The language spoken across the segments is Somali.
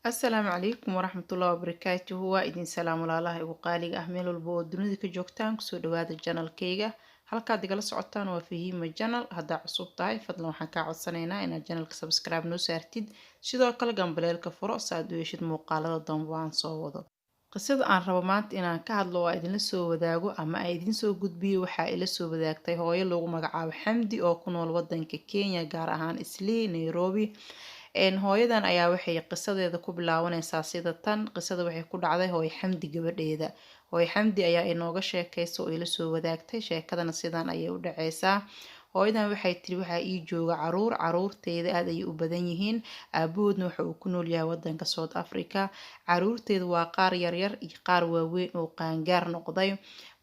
Asalaamu calaykum waraxmatullaahi wabarakaatuhu. Waa idin salaam walaalaha igu qaaliga ah meel walba oo dunida ka joogtaan kusoo dhawaada janalkayga. Halkaad igala socotaan waa Fahiima Janal. Haddaa cusub tahay fadlan waxaan kaa codsanaynaa inaad janalka subscribe noo saartid, sidoo kale gambaleelka furo si aad u heshid muuqaalada dambe aan soo wado. Qisada aan rabo maanta inaan ka hadlo waa idinla soo wadaago ama ay idin soo gudbiyo waxaa ila soo wadaagtay hooyo lagu magacaabo Xamdi oo ku nool wadanka Kenya, gaar ahaan Islii, Nairobi. Hooyadan ayaa waxay qisadeeda ku bilaabanaysaa sida tan. Qisada waxay ku dhacday hooyo Xamdi gabadheeda. Hooyo Xamdi ayaa inooga sheekaysa oo ila soo wadaagtay sheekadana sidan ayay u dhacaysaa. Hooyadan waxay tiri waxaa ii jooga caruurteeda aad ay u badan yihiin. Aabahoodna waxa uu ku nool yahay wadanka South Africa. Caruurteeda waa qaar yaryar iyo qaar waaweyn oo qaangaar noqday.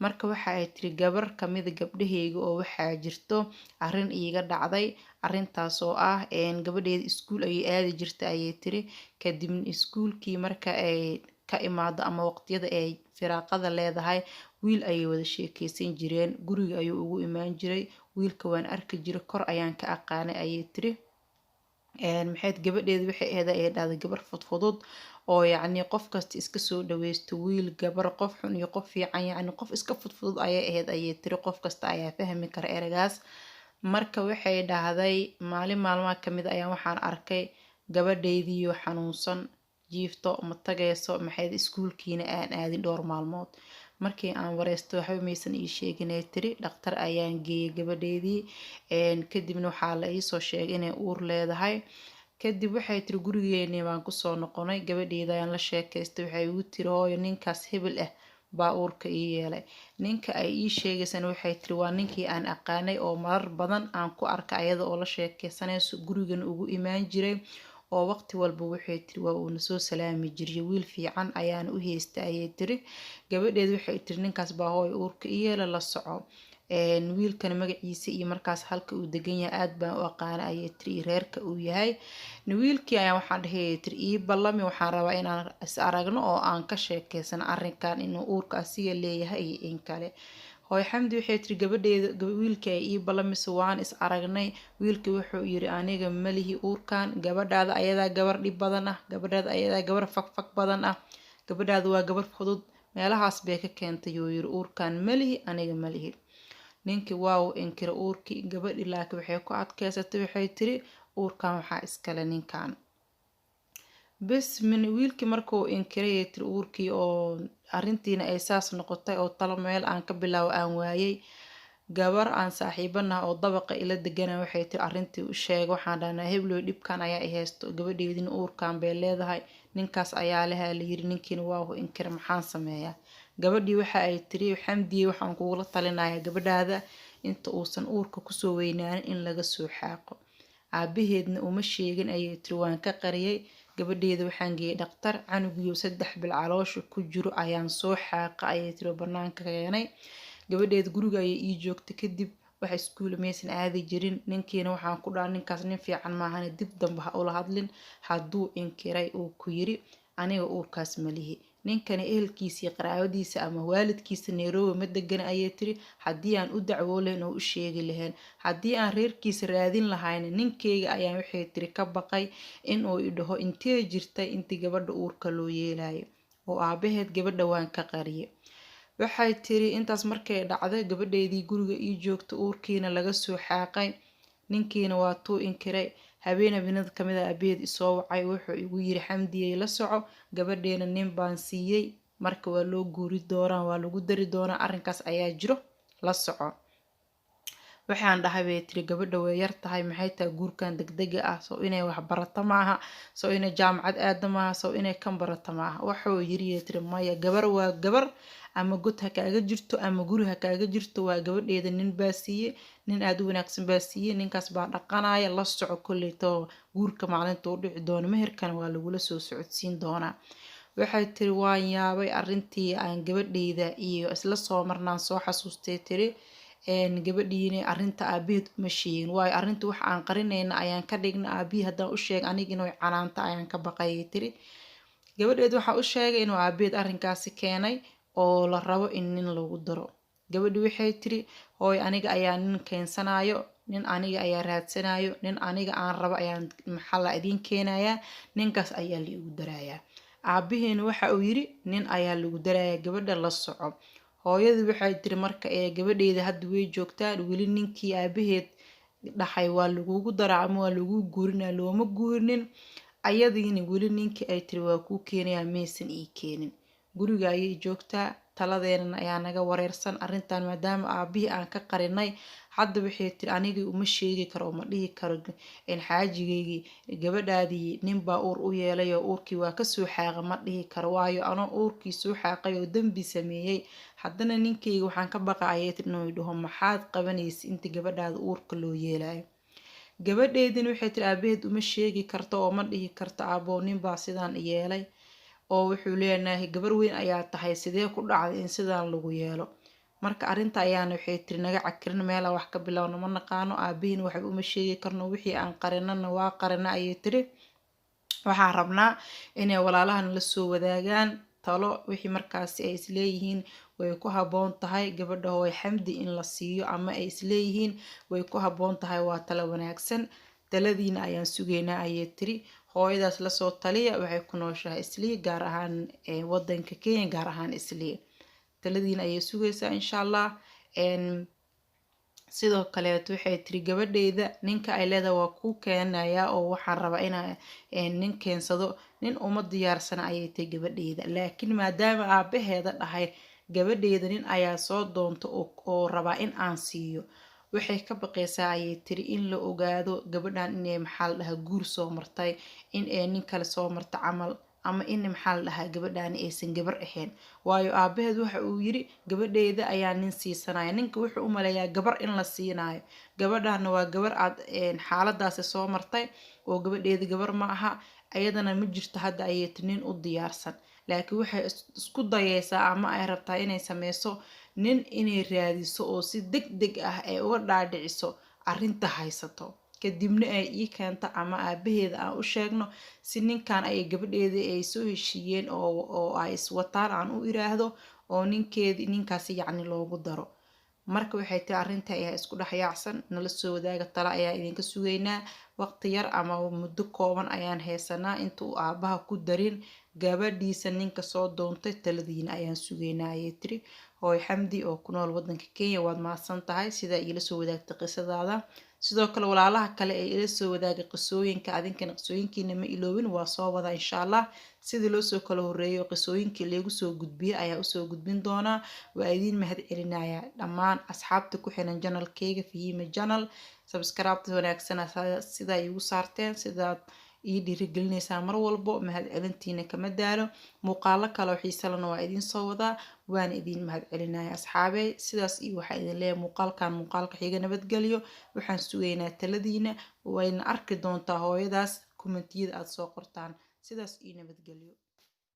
Marka waxa ay tiri gabar kamid gabdhaheyga oo waxaa jirto arrin iiga dhacday. Arrintaas oo ah gabadheeda iskuul ayay aadi jirtay ayay tiri. Kadibna iskuulkii marka ay ka imaado ama waqtiyada ay firaaqada leedahay, wiil ayay wada sheekeysan jireen. Guriga ayuu ugu imaan jiray. Wiilka waan arki jiray, kor ayaan ka aqaanay ayay tiri. Gabadheeda waxay dhahday gabar fudfudud oo yacni qof kasta iska soo dhaweysto. Wiil, gabar, qof xun iyo qof fiican, yacni qof iska fudfudud ayay ahayd ayay tiri. Qof kasta ayaa fahmi kara eragaas. Marka waxay dhahday maalin maalmaha kamid ayaan waxaan arkay gabadheediyo xanuunsan, jiifto ma tagayso, iskuulkiina aan aadin dhowr maalmood. Markii aan wareysto waxba maysan ii sheegin ay tiri. Dhaqtar ayaan geeyay gabadheedii. Kadibna waxaa la ii soo sheegay inay uur leedahay. Kadib waxay tiri gurigeennii baan kusoo noqonay. Gabadheeda ayaan la sheekaystay. Waxay igu tiri hooyo ninkaas hebel ah baa uurka ii yeelay. Ninka ay ii sheegaysana waxay tiri waa ninkii aan aqaanay oo marar badan aan ku arkay ayada oo la sheekaysanayso, gurigan ugu imaan jiray oo waqti walba waxay tiri waa uuna soo salaami jiray. Wiil fiican ayaan u haystay ayay tiri. Gabadheed waxay tiri ninkaas baa hooyo uurka ii yeelay, la soco. Wiilkan magaciisa iyo markaas halka uu degan yahay aad baan u aqaana ayay tiri, reerka uu yahay. Wiilkii ayaa waxaan dhahay tiri ii ballami, waxaan rabaa inaan is aragno oo aan ka sheekeysano arrinkan inuu uurka asiga leeyahay iyo in kale. Hooyo Xamdi waxay tiri gabadheeda wiilkii ay ii ballamiso waan is aragnay. Wiilkii wuxuu yiri aniga malihi uurkan, gabadhaada ayadaa gabar dhib badan ah, gabadhaada ayadaa gabar fag badan ah, gabadhaada waa gabar fudud, meelahaas bay ka keentay oo yiri uurkan malihi, aniga malihi. Ninkii waa uu inkira uurkii. Gabadhii laakiin waxay ku adkaysatay, waxay tiri uurkan waxaa iskale ninkan. Wiilkii markuu inkiray ay tiri uurkii oo arrintiina ay saas noqotay oo talo meel aan ka bilaabo aan waayay. Gabar aan saaxiibanaha oo dabaqa ila degana waxay tiri arrintii u sheeg, waxaan dhahnaa heblow dhibkan ayaa i haysto, gabadheedina uurkan bay leedahay, ninkaas ayaa lahaa la yiri, ninkiina waa uu inkira, maxaan sameeyaa? Gabadhii waxa ay tiri Xamdiye waxaan kugula talinayaa gabadhaada inta uusan uurka kusoo weynaanin in laga soo xaaqo. Aabaheedna uma sheegin ayay tiri, waan ka qariyay. Gabadheeda waxaan geeyay dhaqtar. Canugiyo 3 bil caloosha ku jiro ayaan soo xaaqa ayay tiri, banaanka keenay. Gabadheeda guriga ayay ii joogtay. Kadib wax iskuul maysan aadi jirin. Ninkiina waxaan ku dhahay ninkaas nin fiican maahan, dib dambe ha ula hadlin. Hadduu inkiray uu ku yiri aniga uurkaas malihi. Ninkani ehelkiisa iyo qaraabadiisa ama waalidkiisa Nairobi ma degan ayay tiri. Haddii aan u dacwoo lahayn oo u sheegi lahayn, haddii aan reerkiisa raadin lahayn, ninkeyga ayaan waxay tiri ka baqay in uu i dhaho intee jirtay intii gabadha uurka loo yeelayo, oo aabaheed gabadha waan ka qariyay. Waxay tiri intaas markay dhacday gabadheedii guriga ii joogta, uurkiina laga soo xaaqay. Ninkiina waa tuu inkiray. Habeenada kamid ah aabaheed isoo wacay, wuxuu igu yiri Xamdiyey la soco, gabadheena nin baan siiyay, marka waa loo guuri doonaa, waa lagu dari doonaa, arrinkaas ayaa jiro, la soco. Waxaan dhahay bay tiri gabadha way yar tahay, maxay tahay guurkan degdega ah, soo inay wax barato maaha, soo inay jaamacad aado maaha, soo inay kan barato maaha. Wuxuu yiri tiri maya, gabar waa gabar, ama god ha kaaga jirto ama guri ha kaaga jirto, waa gabadheeda nin baa siiyay, nin aad u wanaagsan baa siiyay, ninkaas baa dhaqanaya, la soco kolleyto guurka maalinta u dhici doono, meherkan waa lagula soo socodsiin doonaa. Waxay tiri waan yaabay arrintii aan gabadheeda iyo isla soo marnaan soo xasuustay tiri. Gabadhiina arrinta aabaheed uma sheegin, waayo arrinta wax aan qarinayna ayaan ka dhigna. Aabihii haddaan u sheeg aniga inuu canaanta ayaan ka baqayay tiri. Gabadheed waxaa u sheegay inuu aabaheed arrinkaasi keenay oo la rabo in nin lagu daro. Gabadhi waxay tiri hooy aniga ayaa nin keensanayo, nin aniga ayaa raadsanayo, nin aniga aan rabo ayaan maxaa la idin keenayaa, ninkaas ayaa la igu darayaa. Aabihiina waxa uu yiri nin ayaa lagu darayaa, gabadha la soco. Hooyadu waxay tiri marka gabadheeda hadda way joogtaa, weli ninkii aabaheed dhaxay waa lagugu daraa ama waa lagu guurinaa looma guurinin. Ayadiina weli ninkii ay tiri waa kuu keenayaa maysan ii keenin. Guriga ayay joogtaa, taladeena ayaa naga wareersan arrintan maadaama aabihii aan ka qarinay. Hadda waxay tiri anigii uma sheegi karo uma dhihi karo in xaajigeygii gabadhaadii nin baa uur u yeelay oo uurkii waa ka soo xaaqa ma dhihi karo, waayo anoo uurkii soo xaaqay oo dambi sameeyay haddana ninkeyga waxaan ka baqayay inuu dhaho maxaad qabanaysa inta gabadhaada uurka loo yeelayo. Gabadheedina waxay tiri aabaheed uma sheegi karto oo ma dhihi karto aabbo nin baa sidaan yeelay oo wuxuu leenahay gabar weyn ayaa tahay sidee ku dhacday in sidaan lagu yeelo. Marka arrinta ayaana waxay tiri naga cakirin meel wax ka bilowna ma naqaano, aabihiina waxba uma sheegi karno, wixii aan qarinana waa qarina ayay tiri. Waxaan rabnaa inay walaalahan la soo wadaagaan talo wixii markaasi ay isleeyihiin way ku habboon tahay gabadha hooy Xamdi in la siiyo ama ay isleeyihiin way ku habboon tahay waa talo wanaagsan. Taladiina ayaan sugeynaa ayay tiri. Hooyadaas la soo taliya waxay ku nooshahay Islii gaar ahaan wadanka Kenya gaar ahaan Islii. Taladiina ayay sugaysaa insha Allah. Sidoo kale waxay tiri gabadheeda ninka ay leedahay waa ku keenayaa oo waxaan rabaa inaan nin keensado, nin uma diyaarsana ayay tiri gabadheeda. Laakiin maadaama aabaheeda dhahay gabadheeda nin ayaa soo doonto oo rabaa in aan siiyo, waxay ka baqaysaa ayay tiri in la ogaado gabadhan inay maxaa la dhahaa guur soo martay, in ay nin kale soo martay camal, ama in maxaa la dhahaa gabadhan aysan gabar ahayn. Waayo aabaheed waxa uu yiri gabadheeda ayaa nin siisanaya, ninka wuxuu u maleeyaa gabar in la siinayo. Gabadhana waa gabar aad xaaladaasi soo martay oo gabadheeda gabar ma aha, ayadana ma jirto hadda ayay tiri nin u diyaarsan. Laakiin waxay isku dayaysaa ama ay rabtaa inay sameyso nin inay raadiso oo si degdeg ah ay uga dhaadhiciso arrinta haysato. Kadibna ay ii keento ama aabaheeda aan u sheegno si ninkan ay gabadheeda ay soo heshiiyeen oo ay iswataan aan u iraahdo oo ninkaasi yacni loogu daro. Marka waxay tahay arrinta ayaa isku dhaxyaacsan, nala soo wadaaga talo ayaa idinka sugeynaa. Waqti yar ama muddo kooban ayaan haysanaa inta uu aabaha ku darin gabadhiisa ninka soo doontay. Taladiina ayaan sugeynaa ayay tiri. Hooy Xamdi oo ku nool wadanka Kenya waad mahadsan tahay sida ila soo wadaagtay qisadaada. Sidoo kale walaalaha kale ee ila soo wadaagay qisooyinka adinkana qisooyinkiina ma iloobin waa soo wada insha Allah. Sidii loo soo kala horeeyo qisooyinkii lagu soo gudbiyay ayaa u soo gudbin doonaa. Waa idin mahad celinayaa dhammaan asxaabta ku xiran channelkayga Fahima Channel. Subscribe wanaagsan sida ay ugu saarteen, sidaad ii dhiirigelinaysaa mar walbo. Mahad celintiina kama daalo. Muuqaalo kale oo xiiso leh waa idin soo wadaa, waan idin mahad celinayaa asxaabey. Sidaas iyo waxa idin leeyahay muuqaalka xiga nabadgelyo. Waxaan sugeynaa taladiina, wayna arki doontaa hooyadaas kommentiyada aad soo qortaan. Sidaas iyo nabadgelyo.